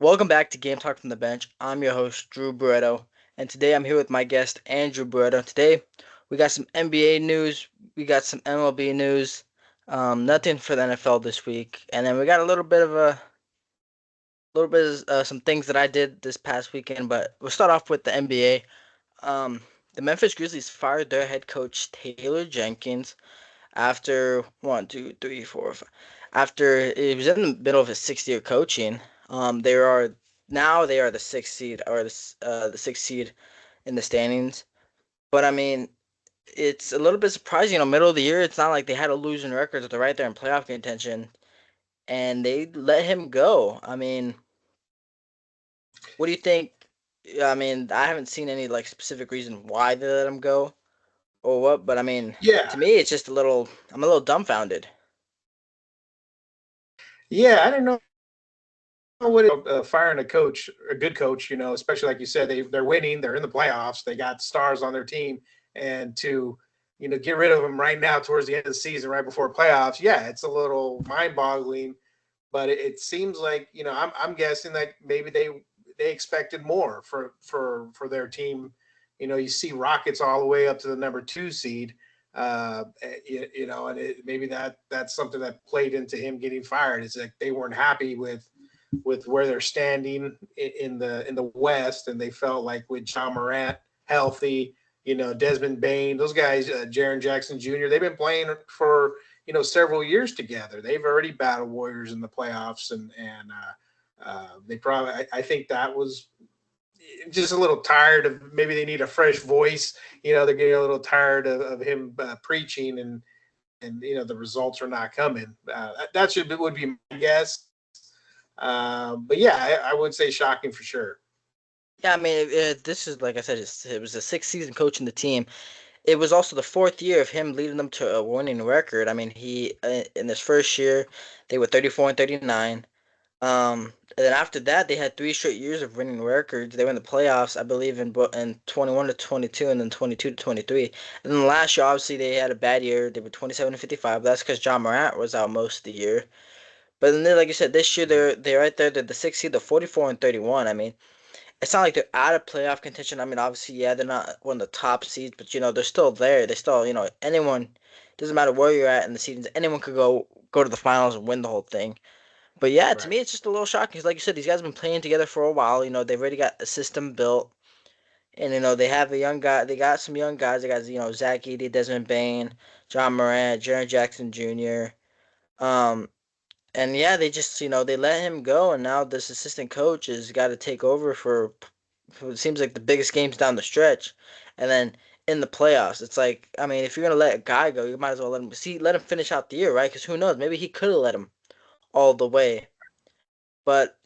Welcome back to Game Talk from the Bench. I'm your host, Drew Barreto, and today I'm here with my guest, Andrew Barreto. Today, we got some NBA news, we got some MLB news, nothing for the NFL this week, and then we got a little bit of some things that I did this past weekend. But we'll start off with the NBA. The Memphis Grizzlies fired their head coach Taylor Jenkins after one, two, three, four, five. After he was in the middle of his sixth year coaching, they are now they are the sixth seed or the sixth seed in the standings. But I mean, it's a little bit surprising. Middle of the year, it's not like they had a losing record. They're right there in playoff contention, and they let him go. I mean, what do you think? I mean, I haven't seen any like specific reason why they let him go or what, but I mean, Yeah, to me, it's just a little. I'm a little dumbfounded. yeah. I don't know what firing a coach, a good coach, especially like you said, they're winning, they're in the playoffs, they got stars on their team, and to get rid of them right now towards the end of the season, right before playoffs. Yeah, it's a little mind-boggling, but it seems like I'm guessing that maybe they expected more for their team. You see Rockets all the way up to the number 2 seed. And maybe that's something that played into him getting fired. It's like they weren't happy with where they're standing in the West, and they felt like with John Morant healthy, Desmond Bain, those guys, Jaren Jackson Jr., they've been playing for several years together. They've already battled Warriors in the playoffs, and they probably I think that was just a little tired of, maybe they need a fresh voice. They're getting a little tired of him preaching, and the results are not coming. That should would be my guess. But yeah, I would say shocking for sure. Yeah, I mean, this is like I said, it was the sixth season coaching the team. It was also the fourth year of him leading them to a winning record. I mean, he in his first year they were 34 and 39. And then after that they had three straight years of winning records. They were in the playoffs, I believe, in 21 to 22 and then 22 to 23. And then last year, obviously, they had a bad year. They were 27 and 55. That's because John Morant was out most of the year. But then, like you said, this year they're right there. They're the sixth seed, the 44 and 31. I mean, it's not like they're out of playoff contention. I mean, obviously, yeah, they're not one of the top seeds, but they're still there. They still, anyone, doesn't matter where you're at in the seasons, anyone could go to the finals and win the whole thing. But yeah, to Right. me, it's just a little shocking. 'Cause like you said, these guys have been playing together for a while. They've already got a system built, and they have a young guy. They got some young guys. They got Zach Edey, Desmond Bain, John Morant, Jaren Jackson Jr. Um, and yeah, they just they let him go, and now this assistant coach has got to take over for it seems like the biggest games down the stretch, and then in the playoffs, it's like, I mean, if you're gonna let a guy go, you might as well let him finish out the year, right? Because who knows, maybe he could have let him all the way. But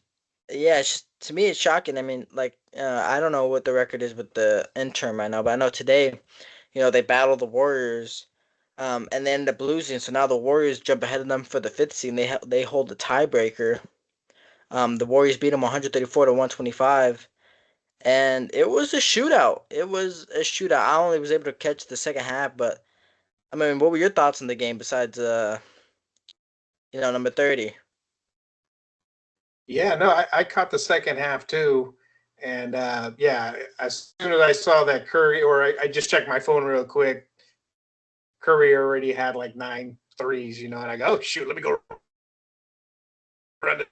yeah, it's just, to me it's shocking. I mean, like, I don't know what the record is with the interim right now, but I know today, they battle the Warriors. And they end up losing, so now the Warriors jump ahead of them for the fifth seed. And they hold the tiebreaker. The Warriors beat them 134 to 125, and it was a shootout. It was a shootout. I only was able to catch the second half, but I mean, what were your thoughts on the game besides number 30? Yeah, no, I caught the second half too. And yeah, as soon as I saw that Curry, or I just checked my phone real quick, Curry already had like 9 threes, and I go, oh, shoot, let me go run to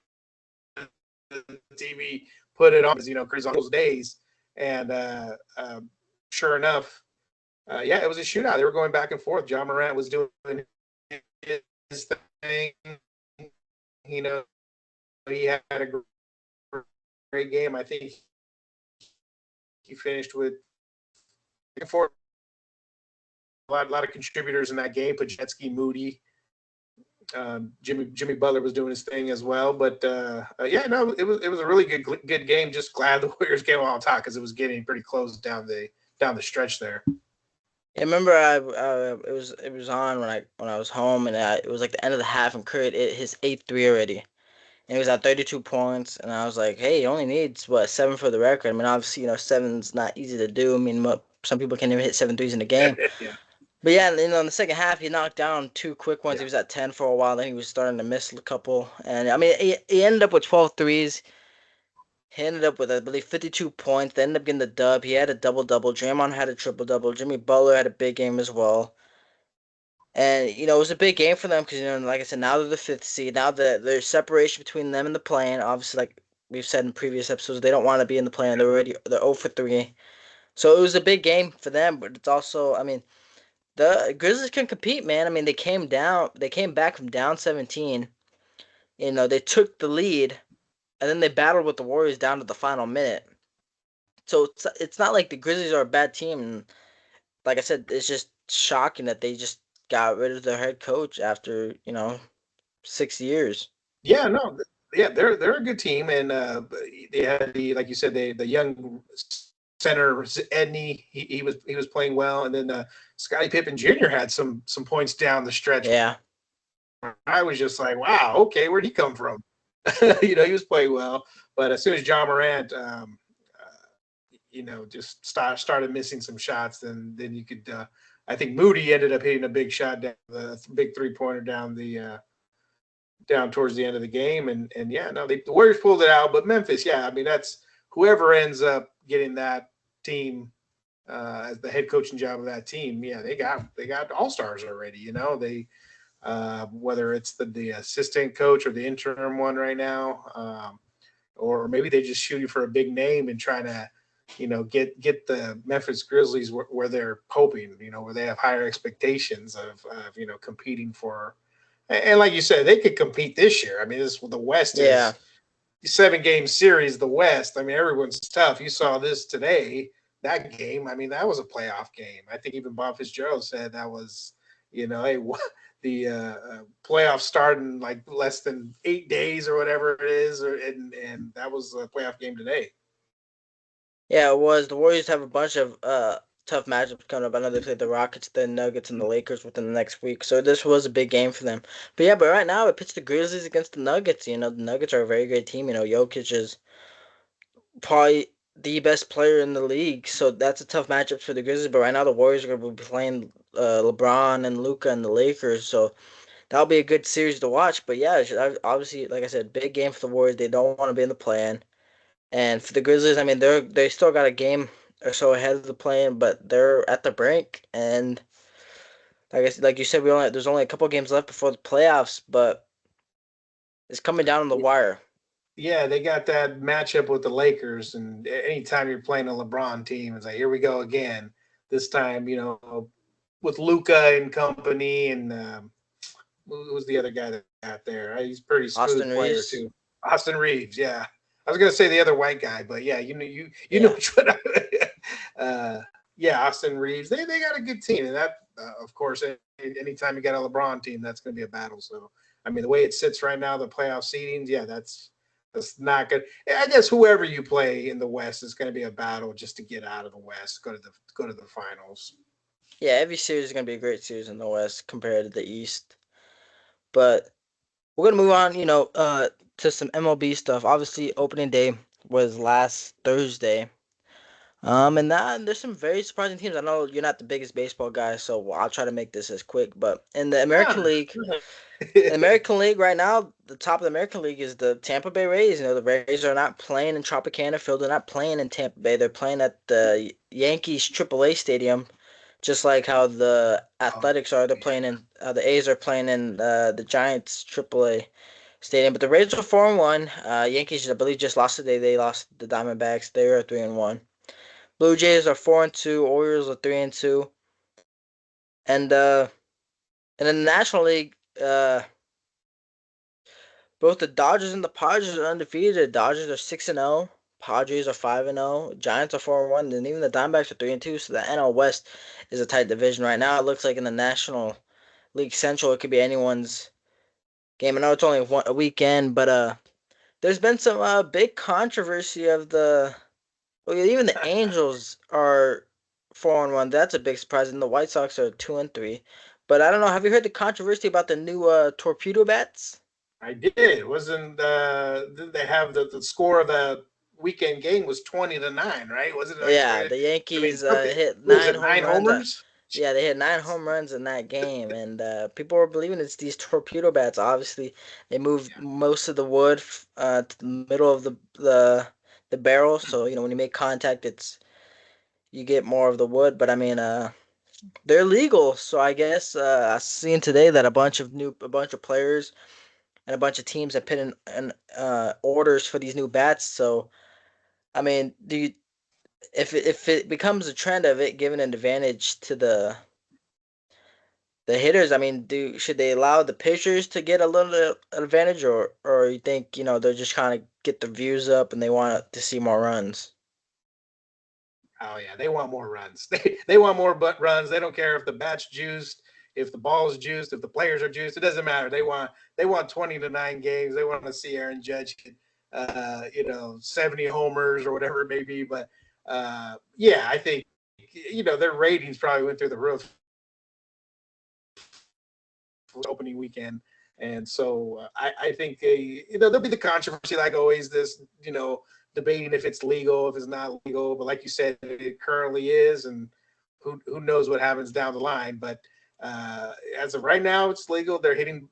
the TV, put it on, because, Curry's on those days. And sure enough, yeah, it was a shootout. They were going back and forth. John Morant was doing his thing. You know, he had a great game. I think he finished with four, a lot of contributors in that game. Pajetsky, Moody, Jimmy Butler was doing his thing as well. But yeah, no, it was a really good game. Just glad the Warriors came on top, because it was getting pretty close down the stretch there. I remember it was on when I was home, and it was like the end of the half, and Curry hit his eighth three already, and he was at 32 points, and I was like, hey, he only needs what, seven for the record. I mean, obviously, seven's not easy to do. I mean, some people can't even hit seven threes in a game. Yeah, But yeah, in the second half, he knocked down two quick ones. He yeah, was at 10 for a while, then he was starting to miss a couple, and I mean, he ended up with 12 threes. He ended up with, I believe, 52 points. They ended up getting the dub. He had a double double. Draymond had a triple double. Jimmy Butler had a big game as well. And it was a big game for them because like I said, now they're the fifth seed. Now there's separation between them and the play-in. Obviously, like we've said in previous episodes, they don't want to be in the play-in. They're 0 for 3. So it was a big game for them, but it's also, I mean, the Grizzlies can compete, man. I mean, they came back from down 17. They took the lead, and then they battled with the Warriors down to the final minute. So it's not like the Grizzlies are a bad team. And like I said, it's just shocking that they just got rid of their head coach after 6 years. Yeah, no, yeah, they're a good team, and they had like you said, the young center Edney. He was playing well, and then Scottie Pippen Jr. had some points down the stretch. Yeah, I was just like, wow, okay, where'd he come from? He was playing well, but as soon as John Morant, just started missing some shots, then you could. I think Moody ended up hitting a big shot down the big 3-pointer down towards the end of the game, and yeah, no, the Warriors pulled it out, but Memphis, yeah, I mean that's whoever ends up getting that team as the head coaching job of that team, yeah, they got all stars already. They whether it's the assistant coach or the interim one right now, or maybe they just shooting for a big name and trying to get the Memphis Grizzlies where they're hoping, where they have higher expectations of competing for. And like you said, they could compete this year. I mean, the West yeah, is 7-game series. The West. I mean, everyone's tough. You saw this today. That game. I mean, that was a playoff game. I think even Bob Fitzgerald said that was, hey, the playoffs start in like less than 8 days or whatever it is, and that was a playoff game today. yeah. It was the Warriors have a bunch of tough matchups coming up. I know they played the Rockets, the Nuggets, and the Lakers within the next week, so this was a big game for them. But right now it pitched the Grizzlies against the Nuggets. The Nuggets are a very great team. Jokic is probably the best player in the league. So that's a tough matchup for the Grizzlies. But right now the Warriors are going to be playing LeBron and Luca and the Lakers. So that'll be a good series to watch. But yeah, obviously, like I said, big game for the Warriors. They don't want to be in the play-in. And for the Grizzlies, I mean, they still got a game or so ahead of the play-in, but they're at the brink. And like you said, there's only a couple games left before the playoffs, but it's coming down on the wire. Yeah, they got that matchup with the Lakers, and anytime you're playing a LeBron team, it's like here we go again. This time, with Luca and company, and who was the other guy that got there? He's a pretty smooth Austin player Reeves, too. Austin Reeves, yeah. I was gonna say the other white guy, but yeah, you know yeah. which one. Yeah, Austin Reeves. They got a good team, and that of course, anytime you got a LeBron team, that's gonna be a battle. So I mean, the way it sits right now, the playoff seedings, yeah, that's not good. I guess whoever you play in the West is going to be a battle just to get out of the West, go to the finals. Yeah, every series is going to be a great series in the West compared to the East. But we're gonna move on, to some MLB stuff. Obviously, opening day was last Thursday. And there's some very surprising teams. I know you're not the biggest baseball guy, so I'll try to make this as quick. But in the Yeah. American League right now, the top of the American League is the Tampa Bay Rays. The Rays are not playing in Tropicana Field. They're not playing in Tampa Bay. They're playing at the Yankees AAA Stadium, just like how the Oh, Athletics are. They're playing in the A's are playing in the Giants AAA Stadium. But the Rays are 4-1. Yankees, I believe, just lost today. They lost the Diamondbacks. They are 3-1. Blue Jays are 4-2. Orioles are 3-2. And and in the National League, both the Dodgers and the Padres are undefeated. The Dodgers are 6-0. Padres are 5-0. Giants are 4-1. And even the Diamondbacks are 3-2. So the NL West is a tight division right now. It looks like in the National League Central, it could be anyone's game. I know it's only a weekend, but there's been some big controversy of the. Well, even the Angels are 4-1. That's a big surprise, and the White Sox are 2-3. But I don't know. Have you heard the controversy about the new torpedo bats? I did. Wasn't did they have the score of the weekend game was 20-9, right? Wasn't it like Yeah, 20? the I mean, Yankees something. hit What was nine it? home Nine runs. homers? Yeah, they hit 9 home runs in that game, and people were believing it's these torpedo bats. Obviously, they moved most of the wood to the middle of the the barrel. So when you make contact, it's you get more of the wood. But I mean, they're legal, so I guess I seen today that a bunch of players and a bunch of teams have put in orders for these new bats. So I mean, if it becomes a trend of it giving an advantage to the hitters, I mean, do should they allow the pitchers to get a little advantage, or you think they're just trying to get the views up and they want to see more runs? Oh yeah, they want more runs. They want more but runs. They don't care if the bat's juiced, if the ball's juiced, if the players are juiced. It doesn't matter. They want 20-9 games. They want to see Aaron Judge get 70 homers or whatever it may be. But yeah, I think their ratings probably went through the roof opening weekend. And so I think there'll be the controversy like always. This debating if it's legal, if it's not legal. But like you said, it currently is, and who knows what happens down the line. But as of right now, it's legal. They're hitting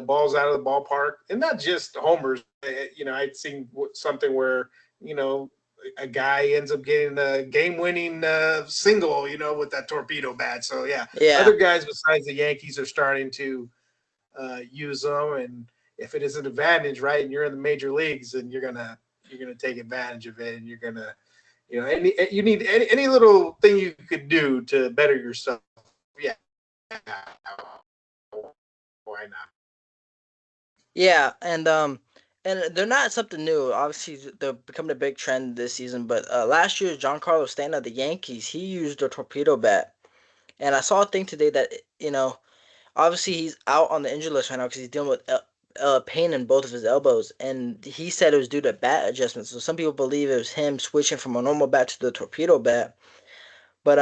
balls out of the ballpark, and not just homers. I'd seen something where a guy ends up getting a game-winning single, with that torpedo bat. So yeah, Yeah, other guys besides the Yankees are starting to use them, and if it is an advantage, right, and you're in the major leagues, then you're gonna take advantage of it, and you're gonna, you need any little thing you could do to better yourself. Yeah, why not? yeah, and they're not something new. Obviously, they're becoming a big trend this season. But last year, Giancarlo Stanton of the Yankees, he used a torpedo bat, and I saw a thing today that obviously he's out on the injured list right now because he's dealing with pain in both of his elbows, and he said it was due to bat adjustments. So some people believe it was him switching from a normal bat to the torpedo bat, but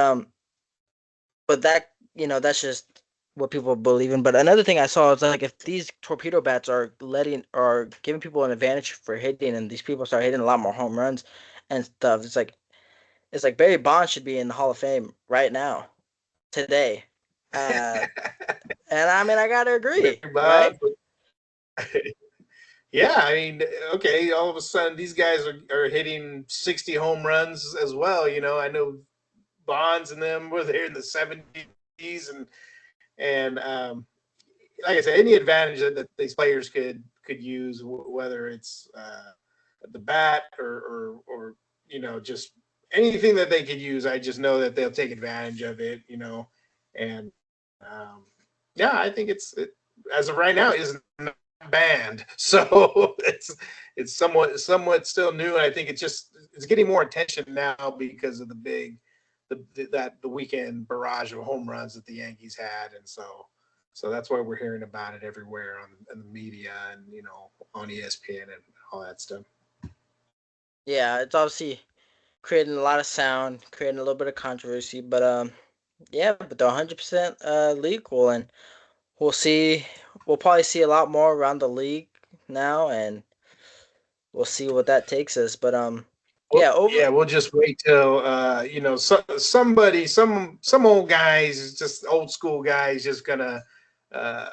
that's just what people believe in. But another thing I saw is like if these torpedo bats are giving people an advantage for hitting, and these people start hitting a lot more home runs and stuff, it's like Barry Bonds should be in the Hall of Fame right now today. Uh, and I mean I gotta Barry agree, right? Bonds. Yeah, I mean, okay, all of a sudden these guys are hitting 60 home runs as well. I know Bonds and them were there in the 70s, and like I said, any advantage that these players could use, whether it's the bat or just anything that they could use. I just know that they'll take advantage of it. And um, yeah, I think as of right now is not banned, so it's somewhat still new, and I think it's getting more attention now because of the weekend barrage of home runs that the Yankees had, and so that's why we're hearing about it everywhere on the media and on ESPN and all that stuff. Yeah, it's obviously creating a lot of sound, creating a little bit of controversy, but yeah, but they're 100% legal, and we'll see. We'll probably see a lot more around the league now, and we'll see what that takes us. But Well, yeah, over. yeah, we'll just wait till somebody, some old guys, just old school guys, just gonna uh,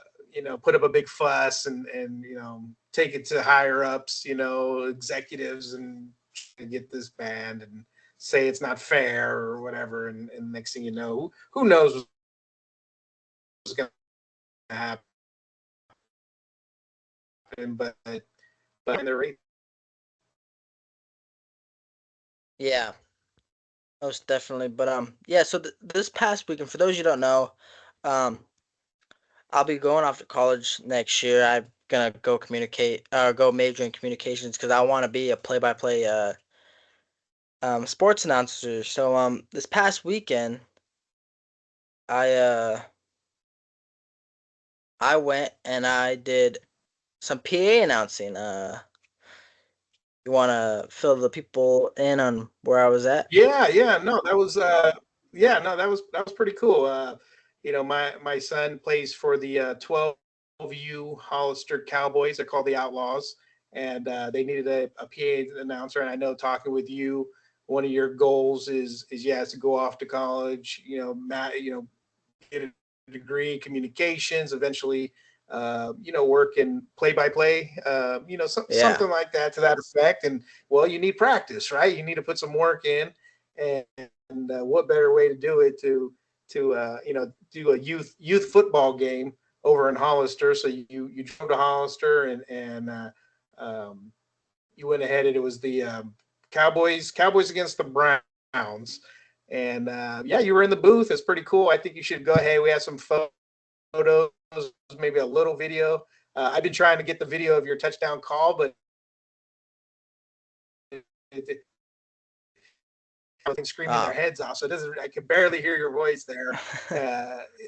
put up a big fuss and take it to higher ups, executives, and get this banned and say it's not fair or whatever. And next thing you know, who knows what's gonna happen? But they're Yeah, most definitely. But yeah. So this past weekend, for those you don't know, um, I'll be going off to college next year. I'm gonna go major in communications because I want to be a play-by-play sports announcer. So this past weekend, I uh I went and I did some PA announcing. You want to fill the people in on where I was at? Yeah, no, that was yeah, no, that was pretty cool. My son plays for the 12U Hollister Cowboys. They're called the Outlaws, and they needed a PA announcer. And I know talking with you, one of your goals is yes to go off to college. Get a degree in communications, eventually work in play by play, Yeah. something like that to that effect. And well, you need practice, right? You need to put some work in, and what better way to do it to do a youth football game over in Hollister. So you drove to Hollister and um, you went ahead and it was the Cowboys against the Browns. And yeah, you were in the booth. It's pretty cool. I think you should go ahead. We have some photos, maybe a little video. I've been trying to get the video of your touchdown call, but screaming their Oh. heads off, so it doesn't. I can barely hear your voice there.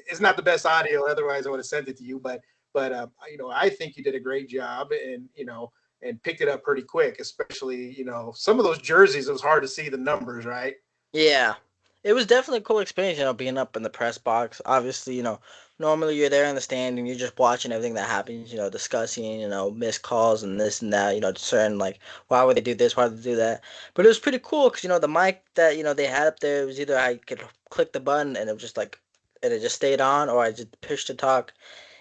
It's not the best audio. Otherwise, I would have sent it to you. But I think you did a great job, and picked it up pretty quick. Especially, some of those jerseys. It was hard to see the numbers, right? Yeah. It was definitely a cool experience, being up in the press box. Obviously, normally you're there in the stand and you're just watching everything that happens, discussing, missed calls and this and that, certain like why would they do this, why would they do that. But it was pretty cool because the mic that they had up there, it was either I could click the button and it was just like and it just stayed on, or I just push to talk.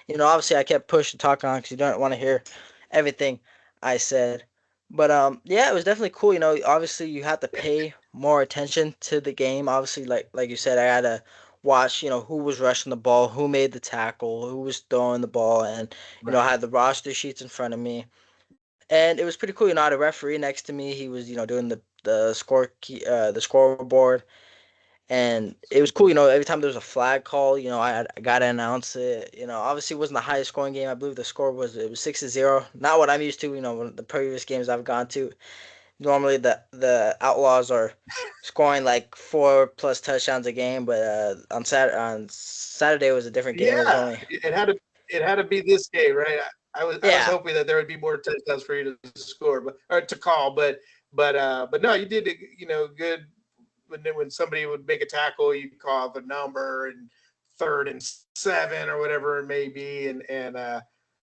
Obviously I kept push to talk on because you don't want to hear everything I said. But yeah, it was definitely cool. Obviously you have to pay more attention to the game. Obviously, like you said, I had to watch, who was rushing the ball, who made the tackle, who was throwing the ball, and I Right. had the roster sheets in front of me, and it was pretty cool. I had a referee next to me. He was, doing the scoreboard, and it was cool. Every time there was a flag call, I got to announce it. Obviously it wasn't the highest scoring game. I believe the score was 6-0. Not what I'm used to. The previous games I've gone to. Normally the Outlaws are scoring like 4+ touchdowns a game, but on Saturday was a different game. It was Yeah, only it had to be this game, right? I was yeah, hoping that there would be more touchdowns for you to score, but or to call, but no, you did good. When somebody would make a tackle, you call the number and 3rd and 7 or whatever it may be, and yeah,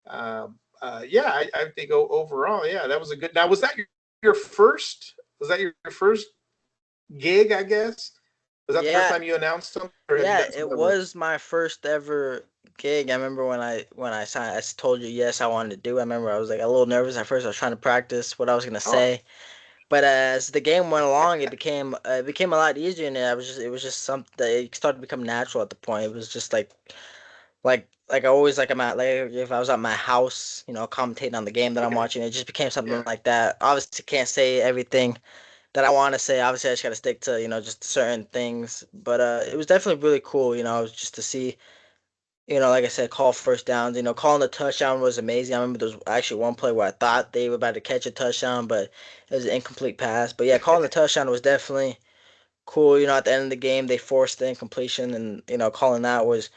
I think overall, yeah, that was a good. Now, was that your first? Was that your first gig? I guess was that the first yeah, time you announced something, or have you yeah. done some It other? was my first ever gig. I remember when I signed, I told you yes I wanted to do. I remember I was like a little nervous at first. I was trying to practice what I was gonna Oh, say. But as the game went along, it became a lot easier, and it was just something that it started to become natural at the point. It was just like I always like I'm at like if I was at my house, commentating on the game that I'm okay, watching, it just became something yeah. like that. Obviously, can't say everything that I want to say. Obviously, I just gotta stick to just certain things. But it was definitely really cool, just to see. Like I said, call first downs. Calling the touchdown was amazing. I remember there was actually one play where I thought they were about to catch a touchdown, but it was an incomplete pass. But yeah, calling the touchdown was definitely cool. At the end of the game, they forced the incompletion, and calling that was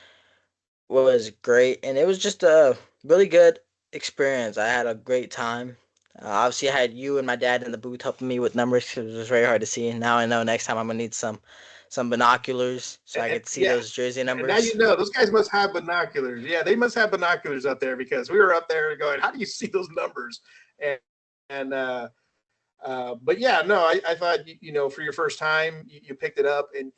great, and it was just a really good experience. I had a great time. Obviously, I had you and my dad in the booth helping me with numbers because it was very hard to see. Now I know next time I'm gonna need some binoculars so I And could see yeah, those jersey and now numbers. you know those guys must have binoculars. Yeah, they must have binoculars up there because we were up there going, "How do you see those numbers?" And but yeah, no, I thought for your first time you picked it up, and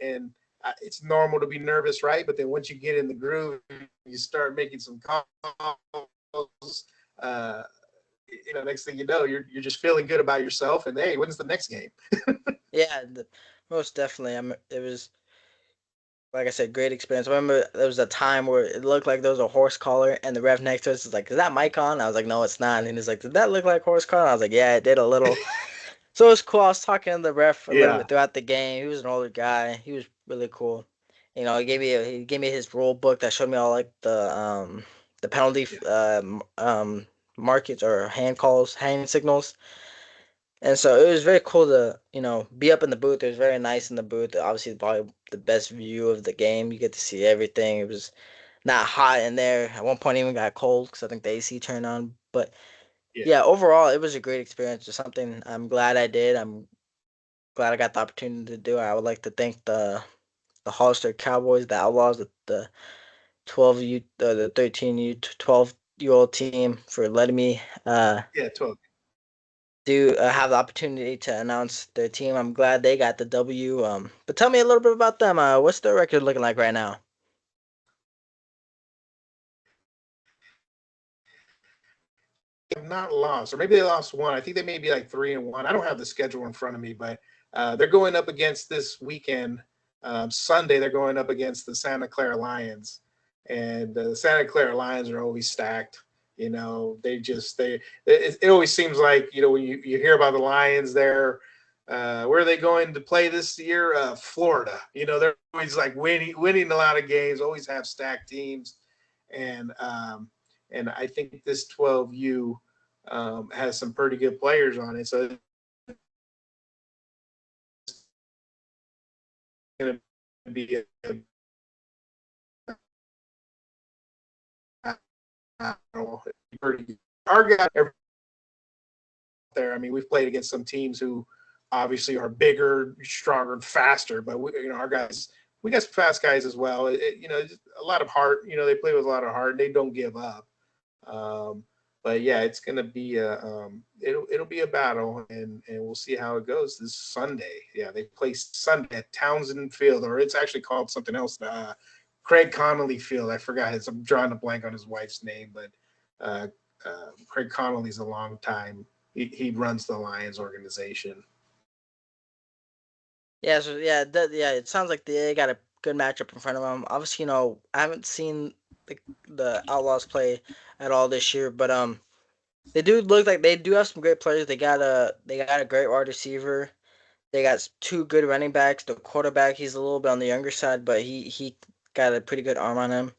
it's normal to be nervous, right? But then once you get in the groove, you start making some calls. Uh, next thing you know, you're just feeling good about yourself. And hey, when's the next game? Yeah, most definitely. It was like I said, great experience. I remember there was a time where it looked like there was a horse collar, and the ref next to us was like, "Is that mic on?" I was like, "No, it's not." And he's like, "Did that look like horse collar?" I was like, "Yeah, it did a little." So it was cool. I was talking to the ref a little Yeah, bit throughout the game. He was an older guy. He was really cool. He gave me his rule book that showed me all like the penalty yeah, markets or hand calls, hand signals. And so it was very cool to, be up in the booth. It was very nice in the booth. Obviously, probably the best view of the game. You get to see everything. It was not hot in there. At one point, it even got cold because I think the AC turned on. But yeah, yeah, overall, it was a great experience. It's something I'm glad I did. I'm glad I got the opportunity to do it. I would like to thank the Hollister Cowboys, the Outlaws, the the 13U, 12-year-old team for letting me yeah. Totally. do have the opportunity to announce their team. I'm glad they got the W. But tell me a little bit about them. What's their record looking like right now? not lost, or maybe they lost one. I think they may be like 3-1. I don't have the schedule in front of me, but they're going up against this weekend. Sunday, they're going up against the Santa Clara Lions, and the Santa Clara Lions are always stacked. It always seems like when you hear about the Lions, where are they going to play this year? Florida. They're always like winning a lot of games. Always have stacked teams, and I think this 12U has some pretty good players on it. So it's going to be a pretty our guy there. I mean, we've played against some teams who obviously are bigger, stronger, and faster, but our guys, we got some fast guys as well. A lot of heart. They play with a lot of heart. And they don't give up. But yeah, it's gonna be it'll be a battle, and we'll see how it goes this Sunday. Yeah, they play Sunday at Townsend Field, or it's actually called something else. Craig Connolly Field. I forgot. I'm drawing a blank on his wife's name, but uh, Craig Connolly's a long time. He runs the Lions organization. Yeah, so yeah, it sounds like they got a good matchup in front of them. Obviously, I haven't seen the Outlaws play at all this year, but they do look like they do have some great players. They got a great wide receiver. They got two good running backs. The quarterback, he's a little bit on the younger side, but he got a pretty good arm on him.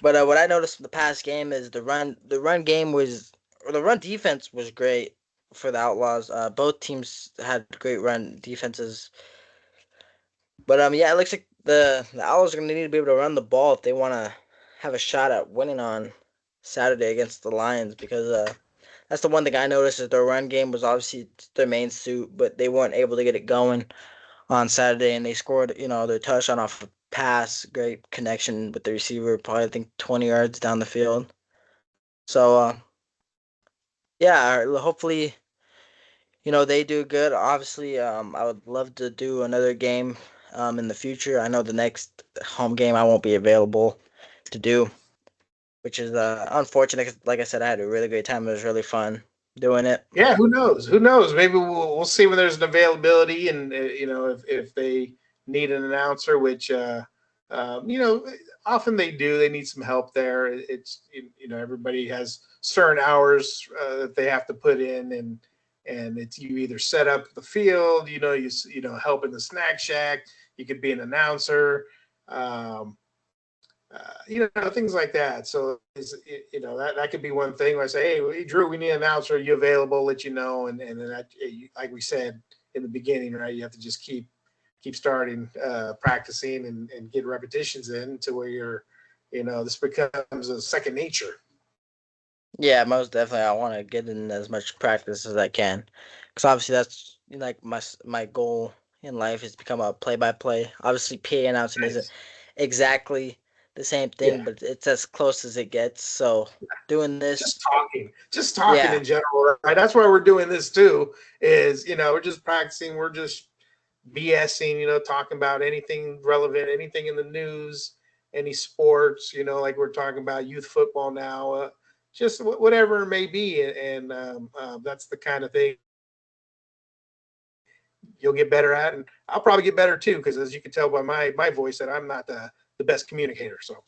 But what I noticed from the past game is the run game was or the run defense was great for the Outlaws. Both teams had great run defenses. But yeah, it looks like the Owls are gonna need to be able to run the ball if they want to have a shot at winning on Saturday against the Lions because that's the one thing I noticed is their run game was obviously their main suit, but they weren't able to get it going on Saturday, and they scored their touchdown off a pass, great connection with the receiver, probably I think 20 yards down the field. So yeah, hopefully they do good. Obviously, I would love to do another game in the future. I know the next home game I won't be available to do, which is unfortunate. 'Cause like I said, I had a really great time. It was really fun doing it. Yeah, who knows? Who knows? Maybe we'll see when there's an availability, and if they need an announcer, which often they do. They need some help there. It's everybody has certain hours that they have to put in, and it's you either set up the field, help in the snack shack. You could be an announcer. Um, things like that. So that could be one thing where I say, hey, Drew, we need an announcer. Are you available? Let you know, and then like we said in the beginning, right? You have to just keep starting practicing and get repetitions in to where this becomes a second nature. Yeah, most definitely. I want to get in as much practice as I can, because obviously that's like my goal in life is to become a play-by-play. Obviously, PA announcing isn't Nice. exactly the same Yeah. thing, but it's as close as it gets. So doing this, just talking yeah, in general, right? That's why we're doing this too. Is we're just practicing. We're just BSing, talking about anything relevant, anything in the news, any sports, like we're talking about youth football now, just whatever it may be. And that's the kind of thing you'll get better at. And I'll probably get better too, because as you can tell by my voice, that I'm not the best communicator. So,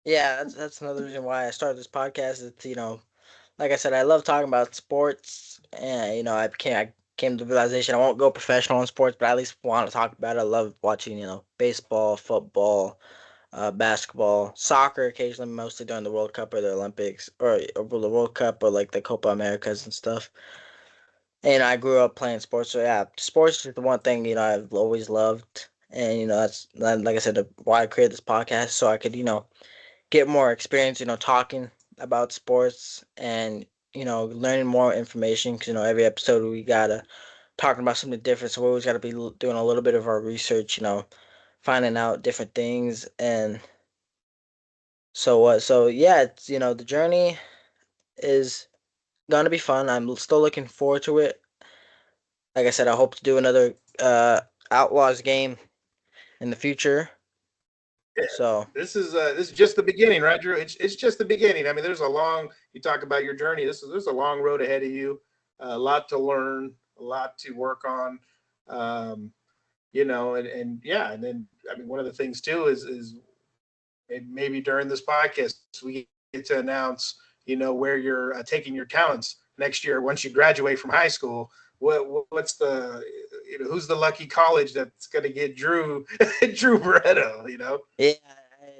yeah, that's another reason why I started this podcast. It's like I said, I love talking about sports, and I came to the realization I won't go professional in sports, but I at least want to talk about it. I love watching baseball, football, basketball, soccer occasionally, mostly during the World Cup or the Olympics or the World Cup or like the Copa Americas and stuff. And I grew up playing sports, so yeah, sports is the one thing I've always loved, and that's like I said why I created this podcast so I could get more experience, talking about sports and learning more information because every episode we gotta talking about something different, so we always gotta be doing a little bit of our research, finding out different things and so what? So yeah, it's the journey is gonna be fun. I'm still looking forward to it. Like I said, I hope to do another Outlaws game in the future. Yeah. So This is just the beginning, right, Drew? It's just the beginning. I mean, there's a long. You talk about your journey. There's a long road ahead of you. A lot to learn, a lot to work on. Um, and yeah, and then I mean, one of the things too is maybe during this podcast we get to announce, where you're taking your talents next year once you graduate from high school. What's the who's the lucky college that's going to get Drew Drew Barreto? yeah,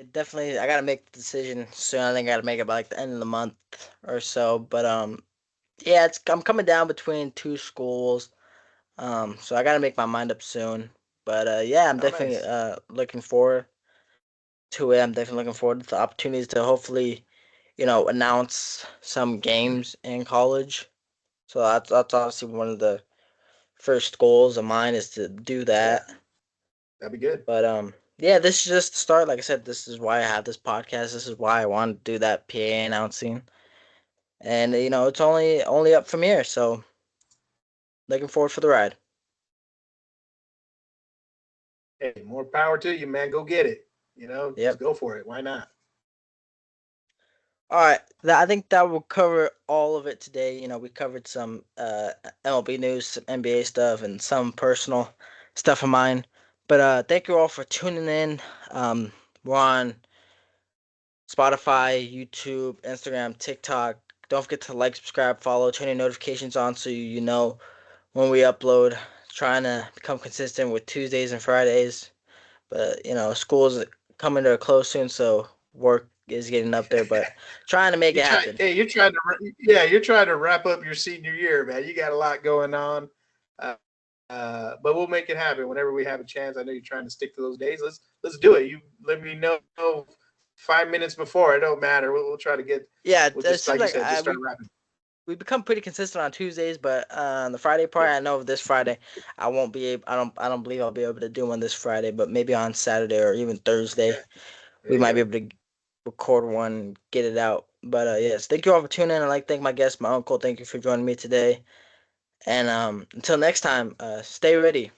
I gotta make the decision soon. I think I gotta make it by like the end of the month or so. But yeah, I'm coming down between two schools. So I gotta make my mind up soon. But yeah, I'm Oh, definitely nice. looking forward to it. I'm definitely looking forward to the opportunities to hopefully, announce some games in college. So that's obviously one of the first goals of mine is to do Yeah, that. that'd be good. But yeah, this is just the start. Like I said, this is why I have this podcast. This is why I want to do that PA announcing. And it's only up from here. So looking forward for the ride. Hey, more power to you, man. Go get it. Just Yep. go for it. Why not? All right, I think that will cover all of it today. We covered some MLB news, some NBA stuff, and some personal stuff of mine. But thank you all for tuning in. We're on Spotify, YouTube, Instagram, TikTok. Don't forget to like, subscribe, follow, turn your notifications on so you know when we upload. Trying to become consistent with Tuesdays and Fridays, but school's coming to a close soon, so work is getting up there. But trying to make it happen. You're trying to, yeah, you're trying to wrap up your senior year, man. You got a lot going on, but we'll make it happen whenever we have a chance. I know you're trying to stick to those days. Let's do it. You let me know 5 minutes before. It don't matter. We'll try to get. Yeah, We'll it just seems like you like said, just start rapping. we become pretty consistent on Tuesdays, but on the Friday part, Yeah, I know this Friday I won't be able. I don't believe I'll be able to do one this Friday, but maybe on Saturday or even Thursday yeah. There we you might be go. able to record one, and get it out. But yes, thank you all for tuning in. I'd like to thank my guest, my uncle. Thank you for joining me today. And until next time, stay ready.